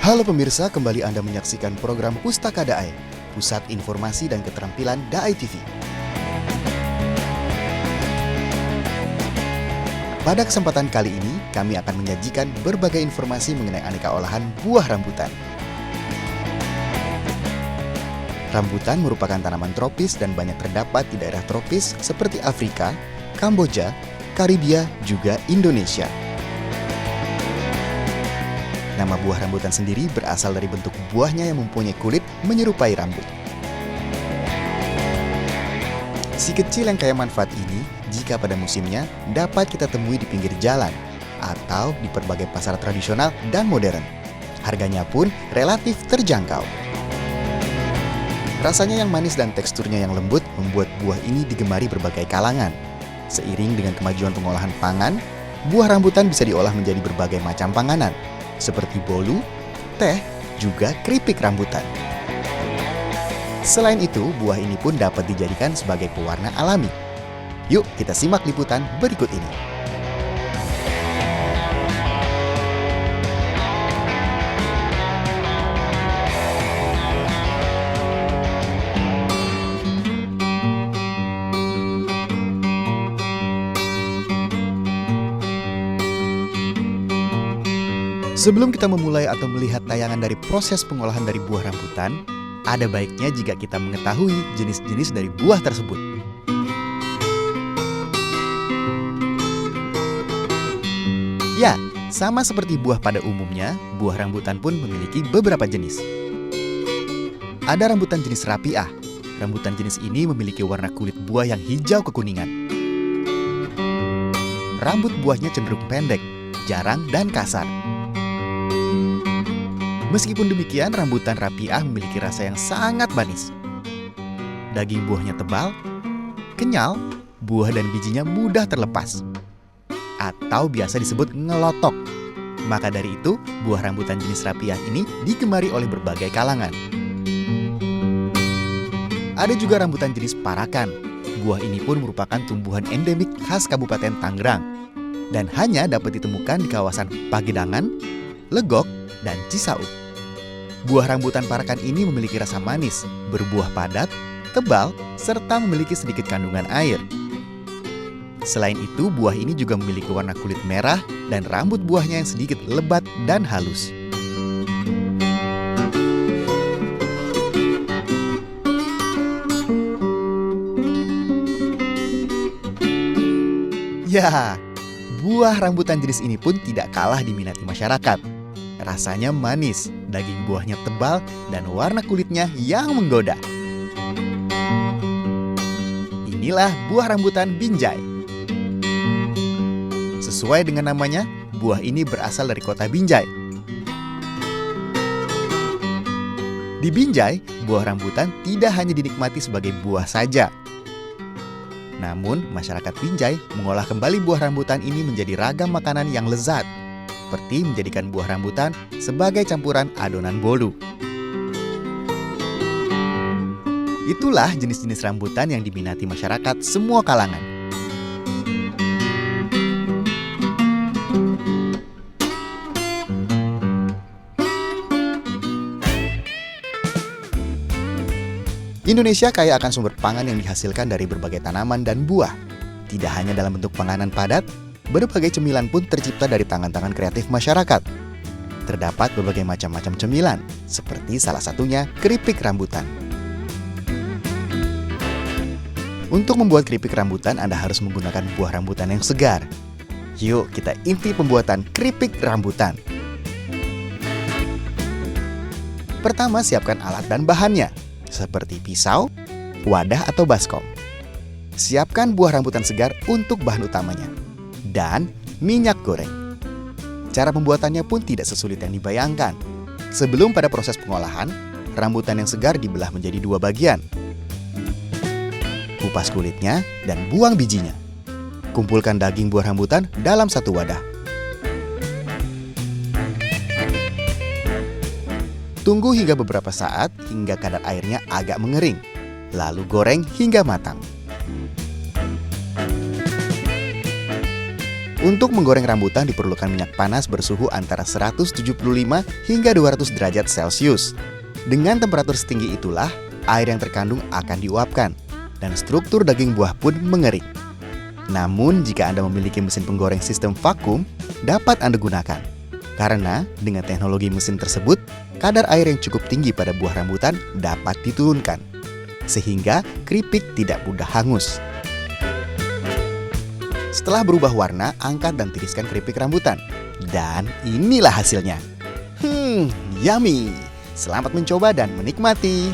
Halo pemirsa, kembali Anda menyaksikan program Pustaka Daai, Pusat Informasi dan Keterampilan Daai TV. Pada kesempatan kali ini, kami akan menyajikan berbagai informasi mengenai aneka olahan buah rambutan. Rambutan merupakan tanaman tropis dan banyak terdapat di daerah tropis seperti Afrika, Kamboja, Karibia, juga Indonesia. Nama buah rambutan sendiri berasal dari bentuk buahnya yang mempunyai kulit menyerupai rambut. Si kecil yang kaya manfaat ini, jika pada musimnya, dapat kita temui di pinggir jalan atau di berbagai pasar tradisional dan modern. Harganya pun relatif terjangkau. Rasanya yang manis dan teksturnya yang lembut membuat buah ini digemari berbagai kalangan. Seiring dengan kemajuan pengolahan pangan, buah rambutan bisa diolah menjadi berbagai macam panganan, seperti bolu, teh, juga keripik rambutan. Selain itu, buah ini pun dapat dijadikan sebagai pewarna alami. Yuk kita simak liputan berikut ini. Sebelum kita memulai atau melihat tayangan dari proses pengolahan dari buah rambutan, ada baiknya jika kita mengetahui jenis-jenis dari buah tersebut. Ya, sama seperti buah pada umumnya, buah rambutan pun memiliki beberapa jenis. Ada rambutan jenis rapiah. Rambutan jenis ini memiliki warna kulit buah yang hijau kekuningan. Rambut buahnya cenderung pendek, jarang dan kasar. Meskipun demikian, rambutan rapiah memiliki rasa yang sangat manis. Daging buahnya tebal, kenyal, buah dan bijinya mudah terlepas, atau biasa disebut ngelotok. Maka dari itu, buah rambutan jenis rapiah ini digemari oleh berbagai kalangan. Ada juga rambutan jenis parakan. Buah ini pun merupakan tumbuhan endemik khas Kabupaten Tangerang dan hanya dapat ditemukan di kawasan Pagedangan, Legok, dan Cisauk. Buah rambutan parakan ini memiliki rasa manis, berbuah padat, tebal, serta memiliki sedikit kandungan air. Selain itu, buah ini juga memiliki warna kulit merah dan rambut buahnya yang sedikit lebat dan halus. Ya, buah rambutan jenis ini pun tidak kalah diminati masyarakat. Rasanya manis, daging buahnya tebal, dan warna kulitnya yang menggoda. Inilah buah rambutan binjai. Sesuai dengan namanya, buah ini berasal dari kota Binjai. Di Binjai, buah rambutan tidak hanya dinikmati sebagai buah saja. Namun, masyarakat Binjai mengolah kembali buah rambutan ini menjadi ragam makanan yang lezat, seperti menjadikan buah rambutan sebagai campuran adonan bolu. Itulah jenis-jenis rambutan yang diminati masyarakat semua kalangan. Indonesia kaya akan sumber pangan yang dihasilkan dari berbagai tanaman dan buah. Tidak hanya dalam bentuk panganan padat, berbagai cemilan pun tercipta dari tangan-tangan kreatif masyarakat. Terdapat berbagai macam-macam cemilan, seperti salah satunya keripik rambutan. Untuk membuat keripik rambutan, Anda harus menggunakan buah rambutan yang segar. Yuk kita inti pembuatan keripik rambutan. Pertama, siapkan alat dan bahannya, seperti pisau, wadah atau baskom. Siapkan buah rambutan segar untuk bahan utamanya, dan minyak goreng. Cara pembuatannya pun tidak sesulit yang dibayangkan. Sebelum pada proses pengolahan, rambutan yang segar dibelah menjadi dua bagian. Kupas kulitnya dan buang bijinya. Kumpulkan daging buah rambutan dalam satu wadah. Tunggu hingga beberapa saat hingga kadar airnya agak mengering. Lalu goreng hingga matang. Untuk menggoreng rambutan diperlukan minyak panas bersuhu antara 175 hingga 200 derajat Celcius. Dengan temperatur setinggi itulah, air yang terkandung akan diuapkan, dan struktur daging buah pun mengering. Namun, jika Anda memiliki mesin penggoreng sistem vakum, dapat Anda gunakan. Karena dengan teknologi mesin tersebut, kadar air yang cukup tinggi pada buah rambutan dapat diturunkan, sehingga keripik tidak mudah hangus. Setelah berubah warna, angkat dan tiriskan keripik rambutan. Dan inilah hasilnya. Yummy! Selamat mencoba dan menikmati!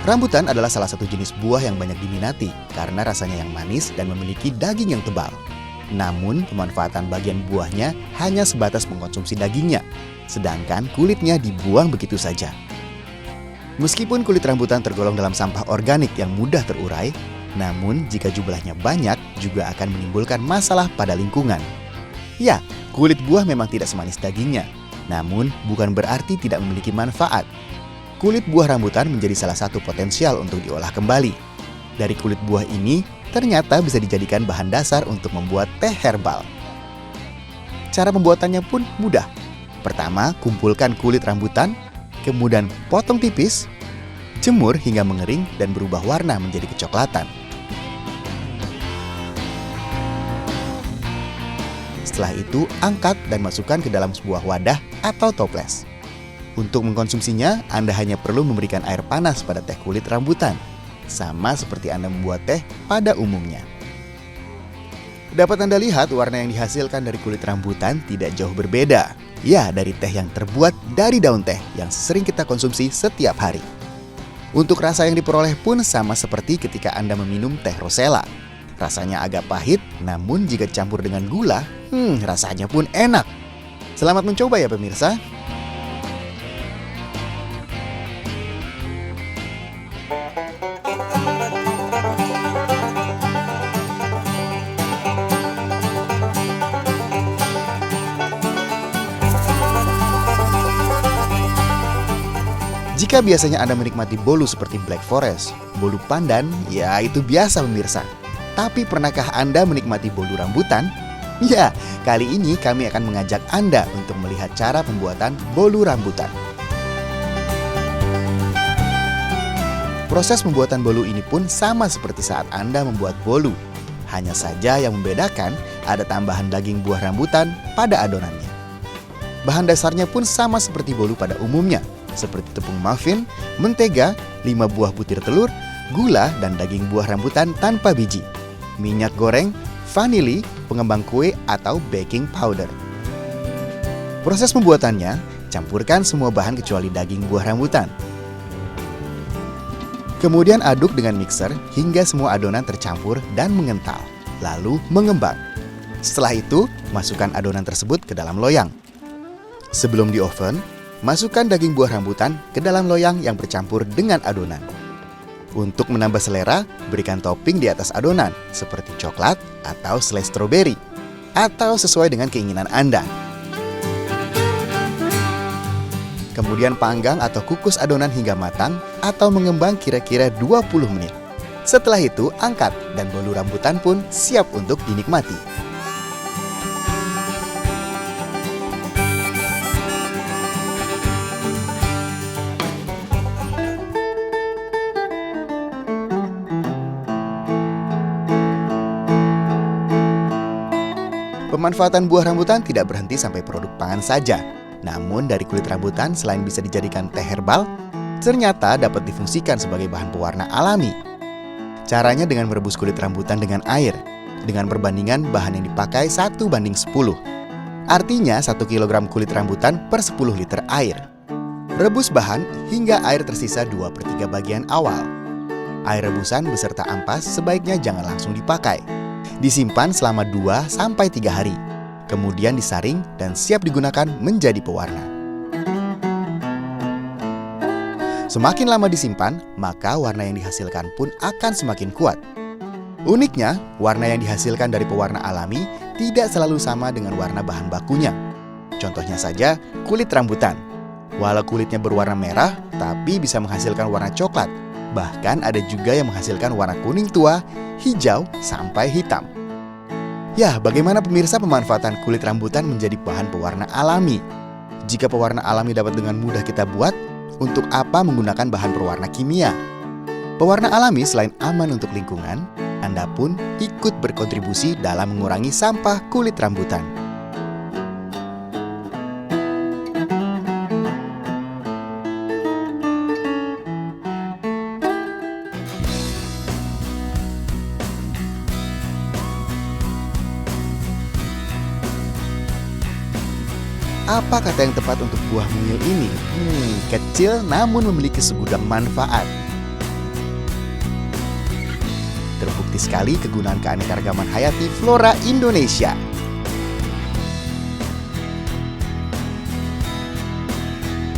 Rambutan adalah salah satu jenis buah yang banyak diminati karena rasanya yang manis dan memiliki daging yang tebal. Namun, pemanfaatan bagian buahnya hanya sebatas mengkonsumsi dagingnya, sedangkan kulitnya dibuang begitu saja. Meskipun kulit rambutan tergolong dalam sampah organik yang mudah terurai, namun jika jumlahnya banyak juga akan menimbulkan masalah pada lingkungan. Ya, kulit buah memang tidak semanis dagingnya, namun bukan berarti tidak memiliki manfaat. Kulit buah rambutan menjadi salah satu potensial untuk diolah kembali. Dari kulit buah ini, ternyata bisa dijadikan bahan dasar untuk membuat teh herbal. Cara pembuatannya pun mudah. Pertama, kumpulkan kulit rambutan, kemudian potong tipis, jemur hingga mengering dan berubah warna menjadi kecoklatan. Setelah itu, angkat dan masukkan ke dalam sebuah wadah atau toples. Untuk mengkonsumsinya, Anda hanya perlu memberikan air panas pada teh kulit rambutan, sama seperti Anda membuat teh pada umumnya. Dapat Anda lihat warna yang dihasilkan dari kulit rambutan tidak jauh berbeda. Ya, dari teh yang terbuat dari daun teh yang sering kita konsumsi setiap hari. Untuk rasa yang diperoleh pun sama seperti ketika Anda meminum teh rosella. Rasanya agak pahit, namun jika campur dengan gula, rasanya pun enak. Selamat mencoba ya pemirsa. Jika biasanya Anda menikmati bolu seperti Black Forest, bolu pandan, ya itu biasa pemirsa. Tapi pernahkah Anda menikmati bolu rambutan? Ya, kali ini kami akan mengajak Anda untuk melihat cara pembuatan bolu rambutan. Proses pembuatan bolu ini pun sama seperti saat Anda membuat bolu. Hanya saja yang membedakan ada tambahan daging buah rambutan pada adonannya. Bahan dasarnya pun sama seperti bolu pada umumnya, seperti tepung muffin, mentega, 5 buah butir telur, gula, dan daging buah rambutan tanpa biji, minyak goreng, vanili, pengembang kue, atau baking powder. Proses pembuatannya, campurkan semua bahan kecuali daging buah rambutan. Kemudian aduk dengan mixer hingga semua adonan tercampur dan mengental, lalu mengembang. Setelah itu, masukkan adonan tersebut ke dalam loyang. Sebelum di oven, masukkan daging buah rambutan ke dalam loyang yang bercampur dengan adonan. Untuk menambah selera, berikan topping di atas adonan seperti coklat atau selai stroberi, atau sesuai dengan keinginan Anda. Kemudian panggang atau kukus adonan hingga matang atau mengembang kira-kira 20 menit. Setelah itu, angkat dan bolu rambutan pun siap untuk dinikmati. Pemanfaatan buah rambutan tidak berhenti sampai produk pangan saja. Namun dari kulit rambutan selain bisa dijadikan teh herbal, ternyata dapat difungsikan sebagai bahan pewarna alami. Caranya dengan merebus kulit rambutan dengan air, dengan perbandingan bahan yang dipakai 1:10. Artinya 1 kg kulit rambutan per 10 liter air. Rebus bahan hingga air tersisa 2/3 bagian awal. Air rebusan beserta ampas sebaiknya jangan langsung dipakai. Disimpan selama 2-3 hari, kemudian disaring dan siap digunakan menjadi pewarna. Semakin lama disimpan, maka warna yang dihasilkan pun akan semakin kuat. Uniknya, warna yang dihasilkan dari pewarna alami tidak selalu sama dengan warna bahan bakunya. Contohnya saja kulit rambutan. Walau kulitnya berwarna merah, tapi bisa menghasilkan warna coklat. Bahkan ada juga yang menghasilkan warna kuning tua, hijau, sampai hitam. Ya, bagaimana pemirsa pemanfaatan kulit rambutan menjadi bahan pewarna alami? Jika pewarna alami dapat dengan mudah kita buat, untuk apa menggunakan bahan pewarna kimia? Pewarna alami selain aman untuk lingkungan, Anda pun ikut berkontribusi dalam mengurangi sampah kulit rambutan. Apa kata yang tepat untuk buah mungil ini? Kecil namun memiliki segudang manfaat. Terbukti sekali kegunaan keanekaragaman hayati flora Indonesia.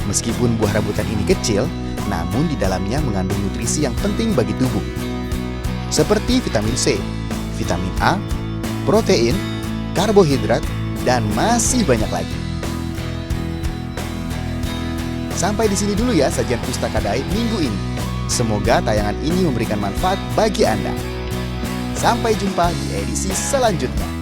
Meskipun buah rambutan ini kecil, namun di dalamnya mengandung nutrisi yang penting bagi tubuh. Seperti vitamin C, vitamin A, protein, karbohidrat, dan masih banyak lagi. Sampai di sini dulu ya sajian Pustaka Dae minggu ini. Semoga tayangan ini memberikan manfaat bagi Anda. Sampai jumpa di edisi selanjutnya.